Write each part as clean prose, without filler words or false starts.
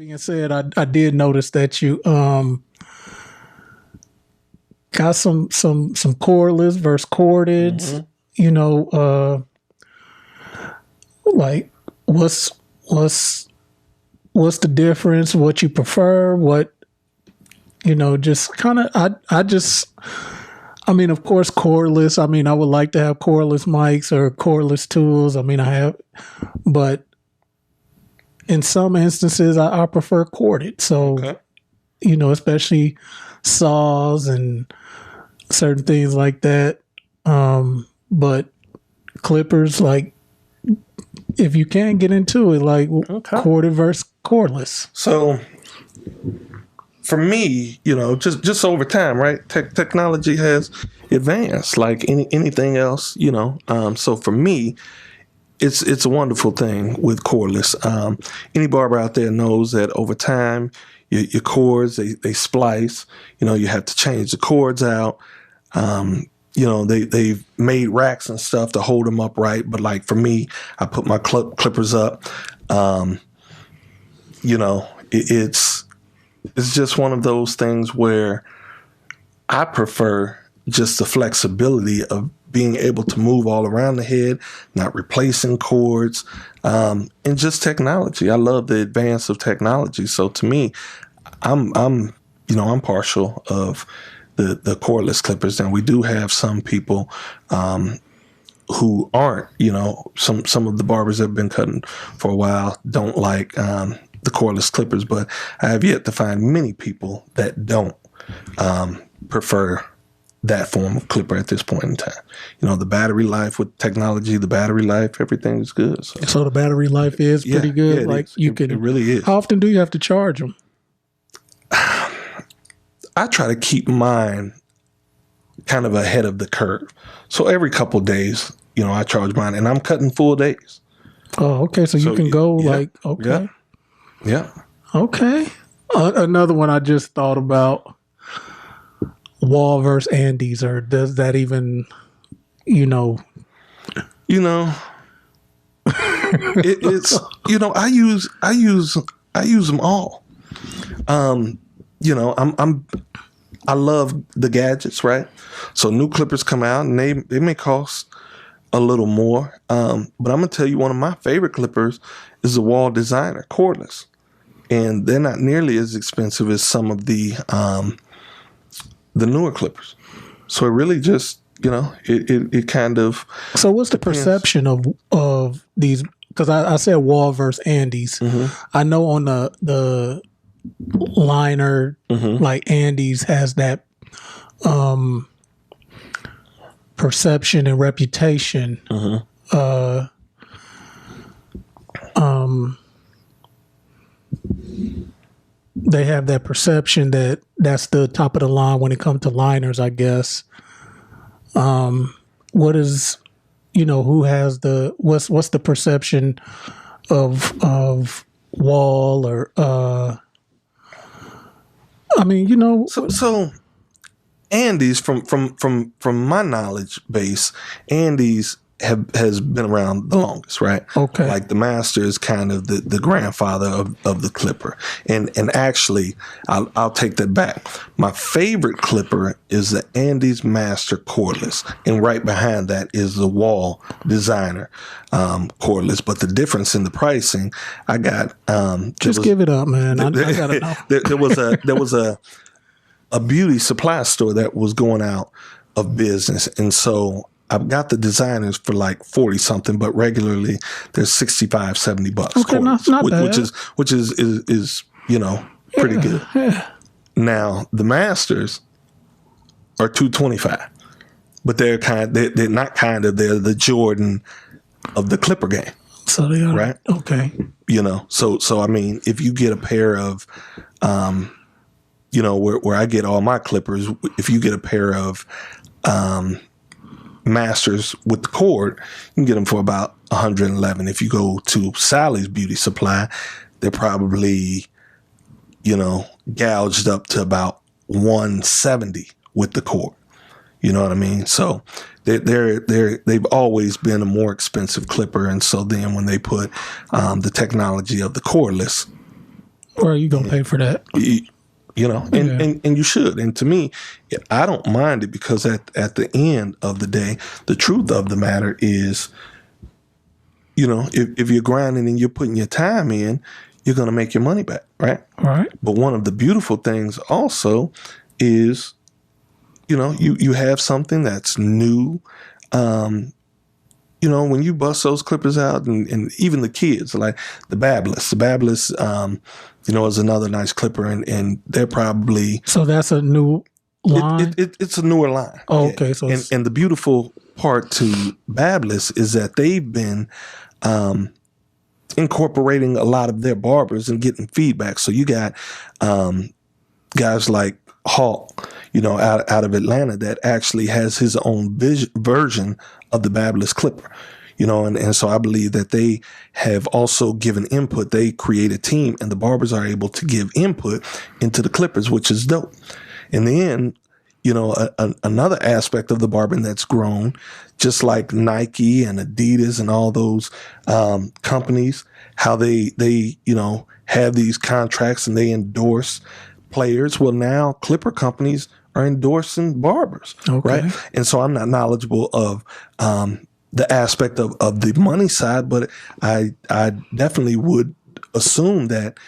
Being said, I did notice that you got some cordless versus corded. You know, like what's what's the difference? What you prefer? What just kind of I mean, of course, cordless. I mean, I would like to have cordless mics or cordless tools. I mean, I have, but in some instances, I prefer corded. So, Okay. Especially saws and certain things like that. But clippers, like, if you can get into it, like corded versus cordless. So for me, just over time, right? Technology has advanced like anything else, So for me, it's a wonderful thing with cordless. Any barber out there knows that over time, your cords they splice. You have to change the cords out. They've made racks and stuff to hold them upright. But like for me, I put my clippers up. It's just one of those things where I prefer just the flexibility of being able to move all around the head, not replacing cords, and just technology. I love the advance of technology. So to me, I'm partial of the cordless clippers, and we do have some people who aren't. Some of the barbers that have been cutting for a while don't like the cordless clippers, but I have yet to find many people that don't prefer that form of clipper at this point in time. The battery life with technology, the battery life, everything is good. So the battery life is pretty good. Yeah, it really is. How often do you have to charge them? I try to keep mine kind of ahead of the curve. So every couple of days, I charge mine, and I'm cutting full days. Oh, okay. So you can go okay. Yeah. Okay. Another one I just thought about. Wall versus Andes, or does that even, it's I use them all. I love the gadgets, right? So new clippers come out and they may cost a little more. But I'm gonna tell you, one of my favorite clippers is the Wall Designer cordless, and they're not nearly as expensive as some of the newer clippers. So it really just, it kind of. So what's the perception of these? Because I said Wall versus Andes. I know on the liner, like Andes has that perception and reputation. They have that perception that that's the top of the line when it comes to liners, I guess. What is, who has what's the perception of Wall or, So Andes, from my knowledge base, Andes has been around the longest, right? Okay. Like the Master is kind of the grandfather of the clipper. And actually, I'll take that back. My favorite clipper is the Andes Master cordless. And right behind that is the Wall Designer cordless. But the difference in the pricing, I got... give it up, man. I gotta know. There was a beauty supply store that was going out of business. And so I've got the designers for like 40 something, but regularly they're $65, $70. Okay, not bad. Which is pretty good. Yeah. Now the Masters are $225, but they're the Jordan of the clipper game. So they are right. Okay. So I mean, if you get a pair of where I get all my clippers, if you get a pair of Masters with the cord, you can get them for about $111. If you go to Sally's Beauty Supply, they're probably, gouged up to about $170 with the cord. You know what I mean? So they've always been a more expensive clipper, and so then when they put the technology of the cordless, Or are you gonna pay for that? You know, and you should. And to me, I don't mind it because at the end of the day, the truth of the matter is, you know, if you're grinding and you're putting your time in, you're going to make your money back, right? All right. But one of the beautiful things also is, you know, you have something that's new. You know, when you bust those clippers out, and even the kids, like the Babbless, you know, is another nice clipper, and they're probably, So that's a new line? it's a newer line. Oh, okay. So and the beautiful part to Babbless is that they've been incorporating a lot of their barbers and getting feedback. So you got guys like Hawk, you know, out of Atlanta, that actually has his own version of the Babbless clipper, you know, and so I believe that they have also given input. They create a team, and the barbers are able to give input into the clippers, which is dope. And then, you know, another aspect of the barbering that's grown, just like Nike and Adidas and all those companies, how they you know, have these contracts and they endorse players. Well, now clipper companies are endorsing barbers, right? And so I'm not knowledgeable of the aspect of the money side, but I definitely would assume that,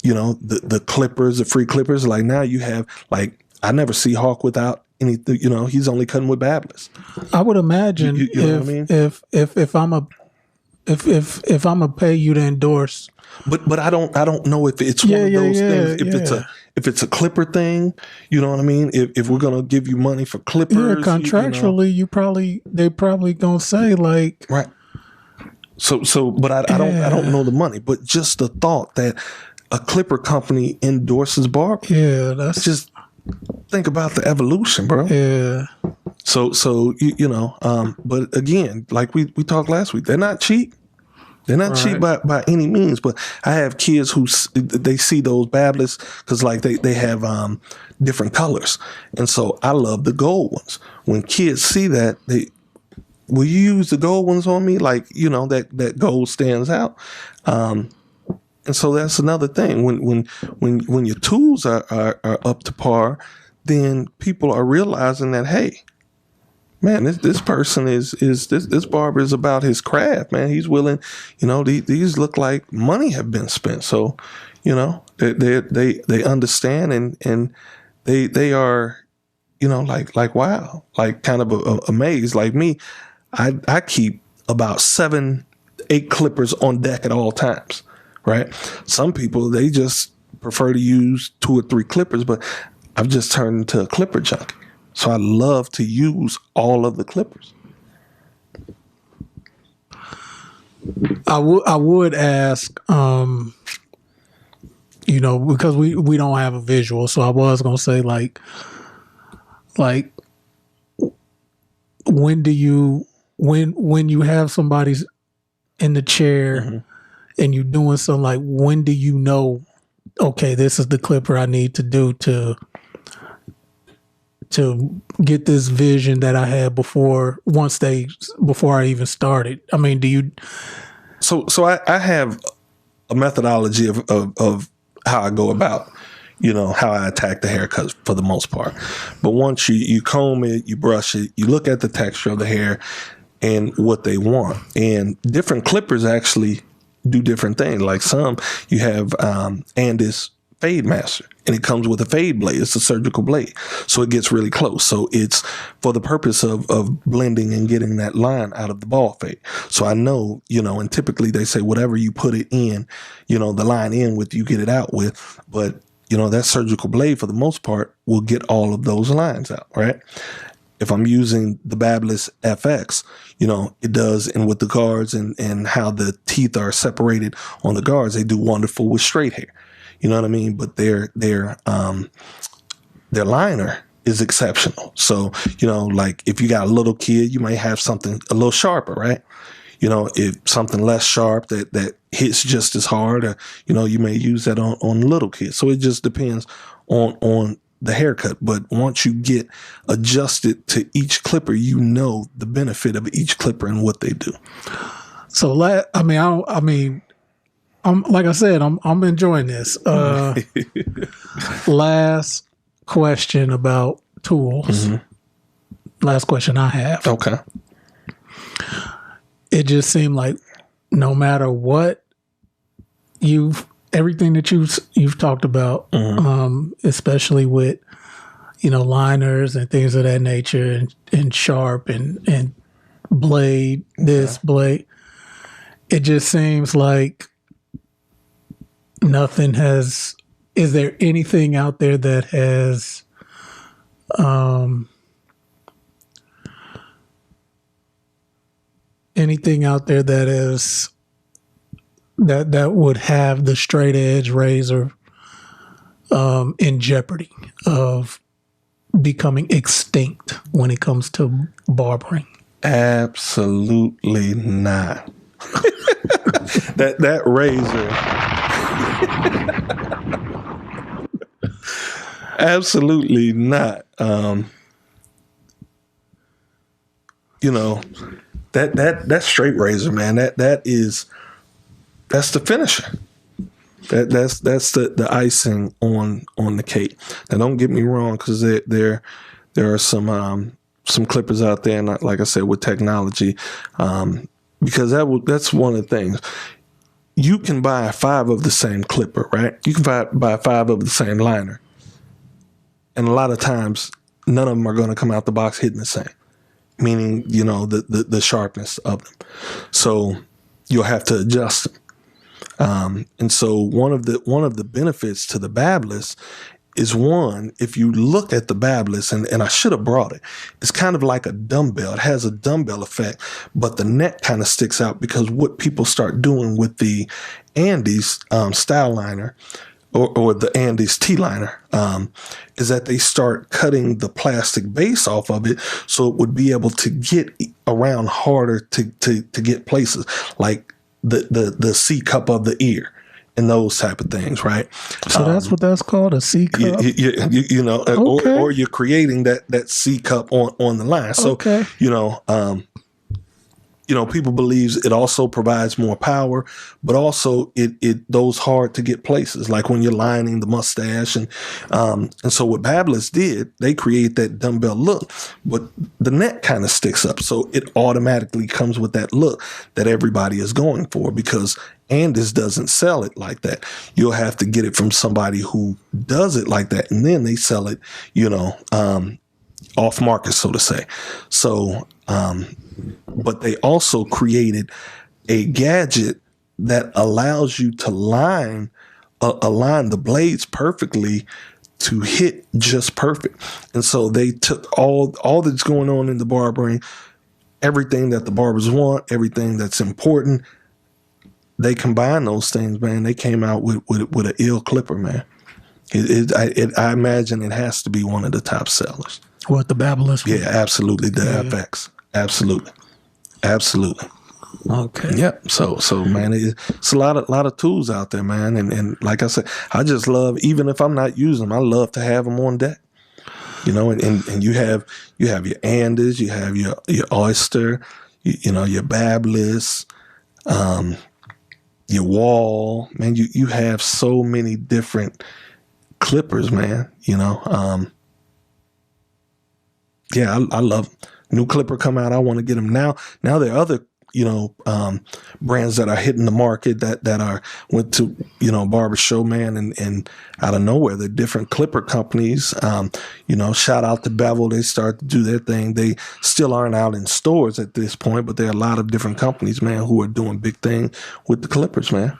you know, the clippers, the free clippers, like now you have, like, I never see Hawk without anything, you know, he's only cutting with Babbless. I would imagine you know what I mean? if I'm a pay you to endorse. But I don't know if it's one of those things. If it's a clipper thing, you know what I mean? If we're gonna give you money for clippers, contractually, they probably gonna say, like, right. So, but I don't know the money, but just the thought that a clipper company endorses barbers. Yeah, that's just, think about the evolution, bro. Yeah. So you know, but again, like we talked last week, they're not cheap. They're not cheap by any means, but I have kids who they see those Babbless because, like, they have different colors, and so I love the gold ones. When kids see that, will you use the gold ones on me? Like, you know, that gold stands out, and so that's another thing. When your tools are up to par, then people are realizing that, hey, man, this person this barber is about his craft, man. He's willing, you know, these look like money have been spent. So, you know, they understand and they are, you know, like wow, like kind of amazed. Like me, I keep about 7-8 clippers on deck at all times, right? Some people, they just prefer to use 2 or 3 clippers, but I've just turned into a clipper junkie. So I love to use all of the clippers. I would ask, you know, because we don't have a visual, so I was gonna say, like when you have somebody's in the chair and you're doing something, like, when do you know, okay, this is the clipper I need to do to get this vision that I had before I even started? I mean, do you? So I have a methodology of how I go about, you know, how I attack the haircut for the most part. But once you comb it, you brush it, you look at the texture of the hair and what they want. And different clippers actually do different things. Like some, you have Andis Fade Master, and it comes with a fade blade. It's a surgical blade, so it gets really close. So it's for the purpose of blending and getting that line out of the ball fade. So I know, you know, and typically they say whatever you put it in, you know, the line in with, you get it out with. But, you know, that surgical blade for the most part will get all of those lines out, right? If I'm using the Babbless FX, you know, it does, and with the guards and how the teeth are separated on the guards, they do wonderful with straight hair. You know what I mean? But their liner is exceptional. So, you know, like if you got a little kid, you might have something a little sharper, right? You know, if something less sharp that hits just as hard, or, you know, you may use that on little kids. So it just depends on the haircut. But once you get adjusted to each clipper, you know the benefit of each clipper and what they do. So I I'm like I said, I'm enjoying this. Last question about tools. Last question I have. Okay. It just seemed like no matter what everything that you've talked about, especially with liners and things of that nature, and sharp and blade, this blade. It just seems like nothing has. Is there anything out there that has anything out there that is that would have the straight edge razor in jeopardy of becoming extinct when it comes to barbering? Absolutely not. that razor. Absolutely not. That straight razor, man. That's the finisher. That's the icing on the cake. Now, don't get me wrong, because there are some clippers out there, and like I said, with technology, because that's one of the things. You can buy 5 of the same clipper, right? You can buy 5 of the same liner, and a lot of times, none of them are going to come out the box hitting the same, meaning the sharpness of them. So you'll have to adjust them. And so one of the benefits to the Babless is, one, if you look at the Babless, and I should have brought it, it's kind of like a dumbbell. It has a dumbbell effect, but the neck kind of sticks out, because what people start doing with the Andes style liner or the Andes T-liner is that they start cutting the plastic base off of it, so it would be able to get around harder to get places, like the C cup of the ear and those type of things, right? So that's what that's called, a C cup? Okay. or you're creating that C cup on the line. So, okay. People believes it also provides more power, but also it those hard to get places, like when you're lining the mustache. And so what Babless did, they create that dumbbell look, but the neck kind of sticks up. So it automatically comes with that look that everybody is going for, because Andes doesn't sell it like that. You'll have to get it from somebody who does it like that, and then they sell it, off market, so to say. So, but they also created a gadget that allows you to align the blades perfectly to hit just perfect. And so they took all that's going on in the barbering, everything that the barbers want, everything that's important. They combine those things, man. They came out with an ill clipper, man. I imagine it has to be one of the top sellers. What, the Babless? Yeah, absolutely. The FX. Absolutely. Okay. Yep. So man, it's a lot of tools out there, man. And like I said, I just love, even if I'm not using them, I love to have them on deck. And you have your Andes, you have your Oyster, your Babless, your Wall, man. You have so many different clippers, man. Yeah, I love them. New clipper come out. I want to get them now. Now there are other, brands that are hitting the market that went to, Barber Show, man, and out of nowhere, the different clipper companies, shout out to Bevel. They start to do their thing. They still aren't out in stores at this point, but there are a lot of different companies, man, who are doing big things with the clippers, man.